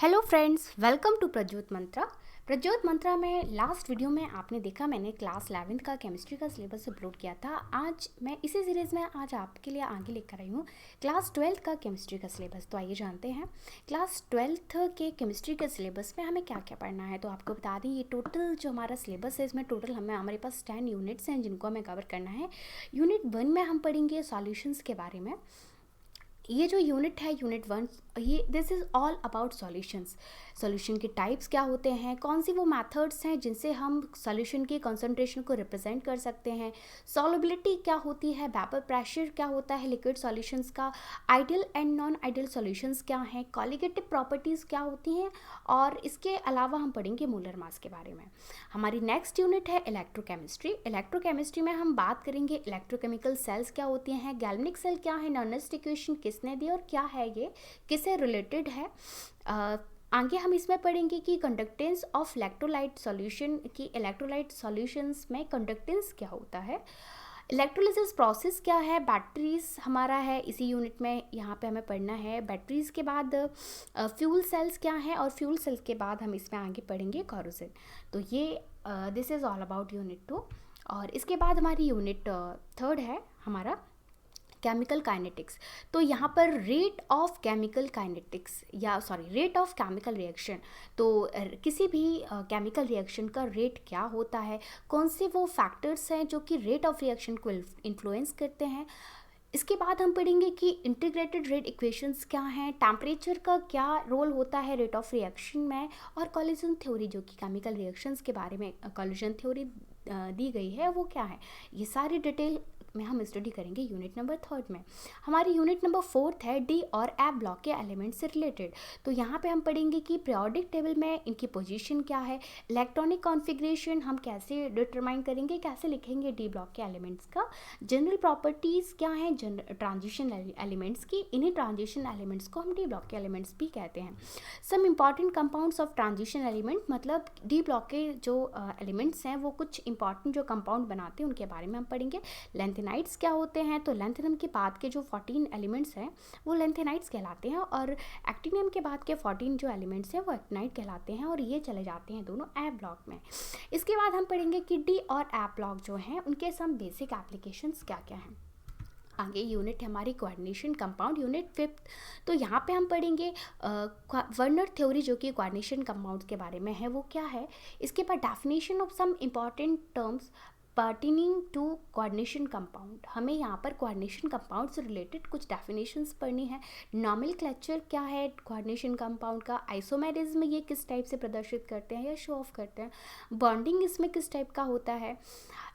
Hello friends, welcome to Prajyot Mantra. Prajyot Mantra में last video में आपने देखा मैंने क्लास 11th का केमिस्ट्री का सिलेबस अपलोड किया था। आज मैं इसी सीरीज़ में आज आपके लिए आगे लेकर आई हूँ क्लास 12th का केमिस्ट्री का सिलेबस। तो आइए जानते हैं क्लास 12th के केमिस्ट्री के सिलेबस में हमें क्या क्या पढ़ना है। तो आपको बता दें, ये टोटल जो हमारा सिलेबस है इसमें टोटल हमारे पास 10 यूनिट्स हैं जिनको हमें कवर करना है। यूनिट 1 में हम पढ़ेंगे सॉल्यूशंस के बारे में। ये जो यूनिट है यूनिट 1, ये this is all about solutions. Solution के टाइप्स क्या होते हैं, कौन सी वो मेथड्स हैं जिनसे हम सॉल्यूशन की कंसंट्रेशन को रिप्रेजेंट कर सकते हैं, सॉल्युबिलिटी क्या होती है, वेपर प्रेशर क्या होता है लिक्विड सॉल्यूशंस का, ideal and non ideal solutions क्या हैं, कॉलिगेटिव प्रॉपर्टीज़ क्या होती हैं, और इसके अलावा हम पढ़ेंगे मोलर मास के बारे में। हमारी नेक्स्ट यूनिट है इलेक्ट्रोकेमिस्ट्री। इलेक्ट्रोकेमिस्ट्री में हम बात करेंगे इलेक्ट्रोकेमिकल सेल्स क्या होती हैं, गैल्वेनिक सेल क्या है, नर्नेस्ट इक्वेशन किसने दी और क्या है, ये किससे रिलेटेड है। आगे हम इसमें पढ़ेंगे कि कंडक्टेंस ऑफ इलेक्ट्रोलाइट सॉल्यूशन की इलेक्ट्रोलाइट सॉल्यूशंस में कंडक्टेंस क्या होता है, इलेक्ट्रोलिसिस प्रोसेस क्या है, बैटरीज हमारा है इसी यूनिट में, यहाँ पे हमें पढ़ना है। बैटरीज के बाद फ्यूल सेल्स क्या है, और फ्यूल सेल्स के बाद हम इसमें आगे पढ़ेंगे कॉरोजन। तो ये this is all about unit 2। और इसके बाद हमारी यूनिट 3 है हमारा केमिकल काइनेटिक्स। तो यहाँ पर rate of chemical kinetics rate of chemical reaction, तो किसी भी केमिकल रिएक्शन का रेट क्या होता है, कौन से वो फैक्टर्स हैं जो कि रेट ऑफ रिएक्शन को इन्फ्लुएंस करते हैं। इसके बाद हम पढ़ेंगे कि इंटीग्रेटेड रेट इक्वेशंस क्या हैं, टेम्परेचर का क्या रोल होता है रेट ऑफ रिएक्शन में, और कॉलिजन थ्योरी जो कि केमिकल रिएक्शंस के बारे में कॉलिजन थ्योरी दी गई है वो क्या है। ये सारी डिटेल में हम स्टडी करेंगे यूनिट नंबर 3 में। हमारी यूनिट नंबर 4 है डी और एफ ब्लॉक के एलिमेंट से रिलेटेड। तो यहाँ पे हम पढ़ेंगे कि पीरियोडिक टेबल में इनकी पोजीशन क्या है, इलेक्ट्रॉनिक कॉन्फ़िगरेशन हम कैसे डिटरमाइन करेंगे, कैसे लिखेंगे डी ब्लॉक के एलिमेंट्स का, जनरल प्रॉपर्टीज़ क्या हैं ट्रांजिशन एलिमेंट्स की, इन्हीं ट्रांजिशन एलिमेंट्स को हम डी ब्लॉक के एलिमेंट्स भी कहते हैं। Some important compounds of transition element, मतलब डी ब्लॉक के जो एलिमेंट्स हैं वो कुछ इंपॉर्टेंट जो कंपाउंड बनाते हैं उनके बारे में हम पढ़ेंगे। लेंथेनाइड्स क्या होते हैं, तो लेंथेनम के बाद के जो 14 एलिमेंट्स हैं वो लेंथेनाइड्स कहलाते हैं, और एक्टिनियम के बाद के 14 जो एलिमेंट्स हैं वो एक्टिनाइड कहलाते हैं, और ये चले जाते हैं दोनों ए ब्लॉक में। इसके बाद हम पढ़ेंगे कि डी और ए ब्लॉक जो हैं उनके सम बेसिक एप्लीकेशंस क्या क्या हैं। आगे यूनिट है हमारी कोऑर्डिनेशन कंपाउंड, यूनिट 5। तो यहाँ पे हम पढ़ेंगे वर्नर थ्योरी जो कि कोऑर्डिनेशन कंपाउंड्स के बारे में है वो क्या है। इसके बाद definition of some important terms pertaining to coordination compound, हमें यहाँ पर कोऑर्डिनेशन कंपाउंड से रिलेटेड कुछ डेफिनेशंस पढ़नी है। नॉमेनक्लेचर क्या है कोऑर्डिनेशन कंपाउंड का, आइसोमेरिज्म ये किस टाइप से प्रदर्शित करते हैं या शो ऑफ करते हैं, बॉन्डिंग इसमें किस टाइप का होता है,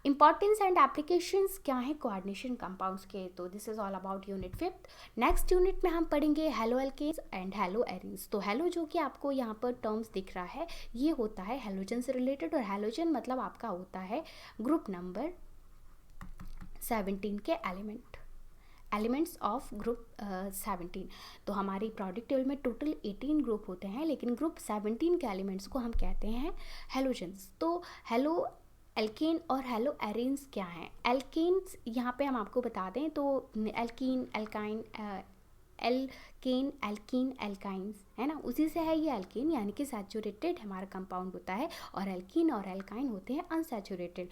इंपॉर्टेंस एंड एप्लीकेशंस क्या है कोऑर्डिनेशन कंपाउंड्स के। तो this is all about unit 5। Next unit में हम पढ़ेंगे halo alkanes and halo arenes. तो हेलो जो कि आपको यहाँ पर टर्म्स दिख रहा है ये होता है हेलोजन से रिलेटेड, और हेलोजन मतलब आपका होता है ग्रुप नंबर 17 के एलिमेंट्स ऑफ ग्रुप 17। तो हमारी प्रोडक्ट टेबल में टोटल 18 ग्रुप होते हैं, लेकिन ग्रुप 17 के एलिमेंट्स को हम कहते हैं हेलोजन्स। तो हेलो एल्केन और हेलो एरीन्स क्या हैं। एल्केन्स यहाँ पे हम आपको बता दें तो alkene, alkyne, alkane, alkene, alkynes है ना, उसी से है ये एल्केन, यानी कि सैचुरेटेड हमारा कंपाउंड होता है, और एल्कीन और एल्काइन होते हैं अनसैचुरेटेड।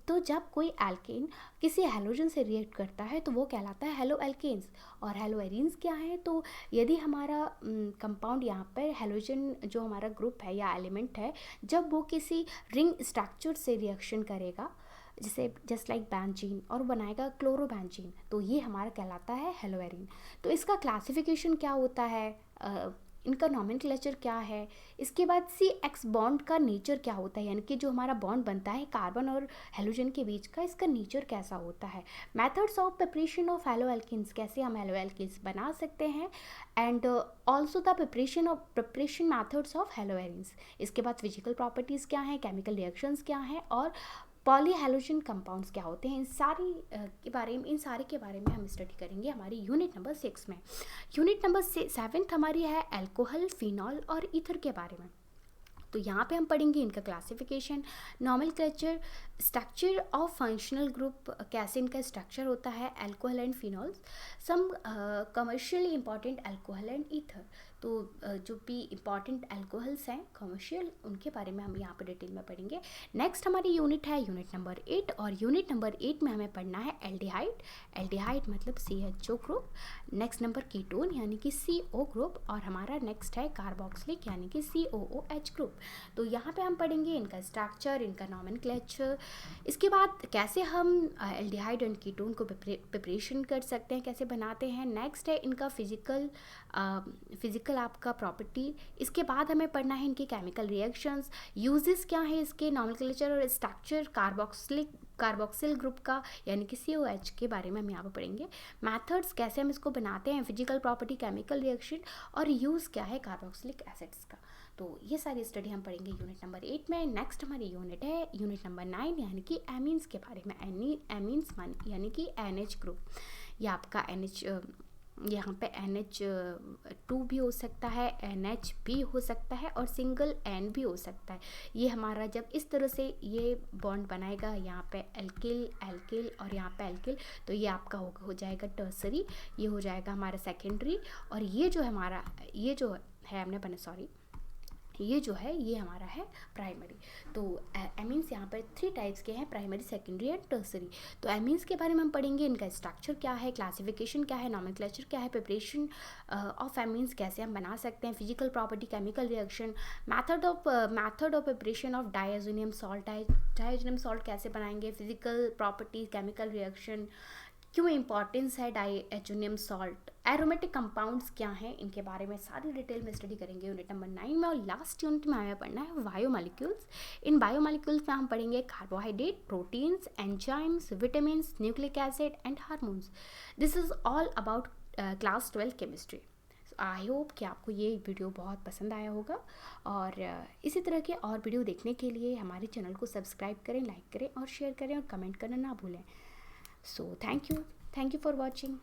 तो जब कोई एल्केन किसी हेलोजन से रिएक्ट करता है तो वो कहलाता है हेलो एल्केन्स। और हेलो एरीन्स क्या है, तो यदि हमारा कंपाउंड यहाँ पर हेलोजन जो हमारा ग्रुप है या एलिमेंट है, जब वो किसी रिंग स्ट्रक्चर से रिएक्शन करेगा जिसे जस्ट लाइक बेंजीन और बनाएगा क्लोरोबेंजीन, तो ये हमारा कहलाता है हेलोएरीन। तो इसका क्लासिफिकेशन क्या होता है, इनका नॉमेनक्लेचर क्या है। इसके बाद CX बॉन्ड का नेचर क्या होता है, यानी कि जो हमारा बॉन्ड बनता है कार्बन और हेलोजन के बीच का, इसका नेचर कैसा होता है। Methods of preparation of halo alkanes, कैसे हम हेलो एल्केन्स बना सकते हैं, and also the preparation methods of halo arenes. इसके बाद फिजिकल प्रॉपर्टीज़ क्या हैं, केमिकल रिएक्शंस क्या हैं, और पॉलीहेलोजन कंपाउंड्स क्या होते हैं, इन सारे के बारे में हम स्टडी करेंगे हमारी यूनिट नंबर 6 में। यूनिट नंबर 7 हमारी है अल्कोहल, फिनॉल और ईथर के बारे में। तो यहाँ पे हम पढ़ेंगे इनका classification, nomenclature, structure of functional group, कैसे इनका स्ट्रक्चर होता है, alcohol and phenols, some commercially important alcohol and ether. तो जो भी इम्पॉर्टेंट अल्कोहल्स हैं कमर्शियल, उनके बारे में हम यहाँ पर डिटेल में पढ़ेंगे। नेक्स्ट हमारी यूनिट है यूनिट नंबर 8, और यूनिट नंबर 8 में हमें पढ़ना है एल्डिहाइड। एल्डिहाइड मतलब CHO group. Next number ketone यानी कि CO ग्रुप, और हमारा नेक्स्ट है कार्बोक्सिलिक यानी कि COOH ग्रुप। तो यहाँ पे हम पढ़ेंगे इनका स्ट्रक्चर, इनका नॉमेनक्लेचर, इसके बाद कैसे हम एल्डिहाइड एंड कीटोन को प्रिपरेशन कर सकते हैं, कैसे बनाते हैं। नेक्स्ट है इनका फिजिकल आपका प्रॉपर्टी। इसके बाद हमें पढ़ना है इनके केमिकल रिएक्शंस, यूजेस क्या है इसके, नॉमेनक्लेचर और स्ट्रक्चर कार्बोक्सिल ग्रुप का यानी कि COH के बारे में हम यहाँ पर पढ़ेंगे। मेथड्स, कैसे हम इसको बनाते हैं, फिजिकल प्रॉपर्टी, केमिकल रिएक्शन, और यूज़ क्या है कार्बोक्सिलिक एसिड्स का। तो ये सारी स्टडी हम पढ़ेंगे यूनिट नंबर 8 में। नेक्स्ट हमारी यूनिट है यूनिट नंबर 9 यानी कि एमीन्स के बारे में। एमीन्स यानी कि NH ग्रुप, या आपका NH, यहाँ पे NH2 भी हो सकता है, NH भी हो सकता है, और सिंगल N भी हो सकता है। ये हमारा जब इस तरह से ये बॉन्ड बनाएगा, यहाँ पे एल्किल एल्किल और यहाँ पे एल्किल, तो ये आपका हो जाएगा टर्सरी, ये हो जाएगा हमारा सेकेंडरी, और ये जो हमारा ये जो है हमने बना सॉरी ये जो है ये हमारा है प्राइमरी। तो एमीन्स यहाँ पर 3 टाइप्स के हैं, प्राइमरी, सेकेंडरी एंड टर्सरी। तो एमीन्स के बारे में हम पढ़ेंगे, इनका स्ट्रक्चर क्या है, क्लासिफिकेशन क्या है, नॉमेनक्लेचर क्या है, प्रिपरेशन ऑफ एमीन्स कैसे हम बना सकते हैं, physical property, chemical reaction, method of preparation of diazonium salt. Diazonium salt कैसे बनाएंगे, फिजिकल प्रॉपर्टी, केमिकल रिएक्शन, क्यों इम्पॉर्टेंस है डायज़ोनियम सॉल्ट, एरोमेटिक कंपाउंड्स क्या हैं, इनके बारे में सारी डिटेल में स्टडी करेंगे यूनिट नंबर 9 में। और लास्ट यूनिट में हमें पढ़ना है बायोमॉलिक्यूल्स। इन बायोमॉलिक्यूल्स में हम पढ़ेंगे carbohydrate, proteins, enzymes, vitamins, nucleic acid and hormones. This is all about class 12 chemistry. I hope कि आपको ये वीडियो बहुत पसंद आया होगा, और इसी तरह के और वीडियो देखने के लिए हमारे चैनल को सब्सक्राइब करें, लाइक करें और शेयर करें, और कमेंट करना ना भूलें। So thank you for watching.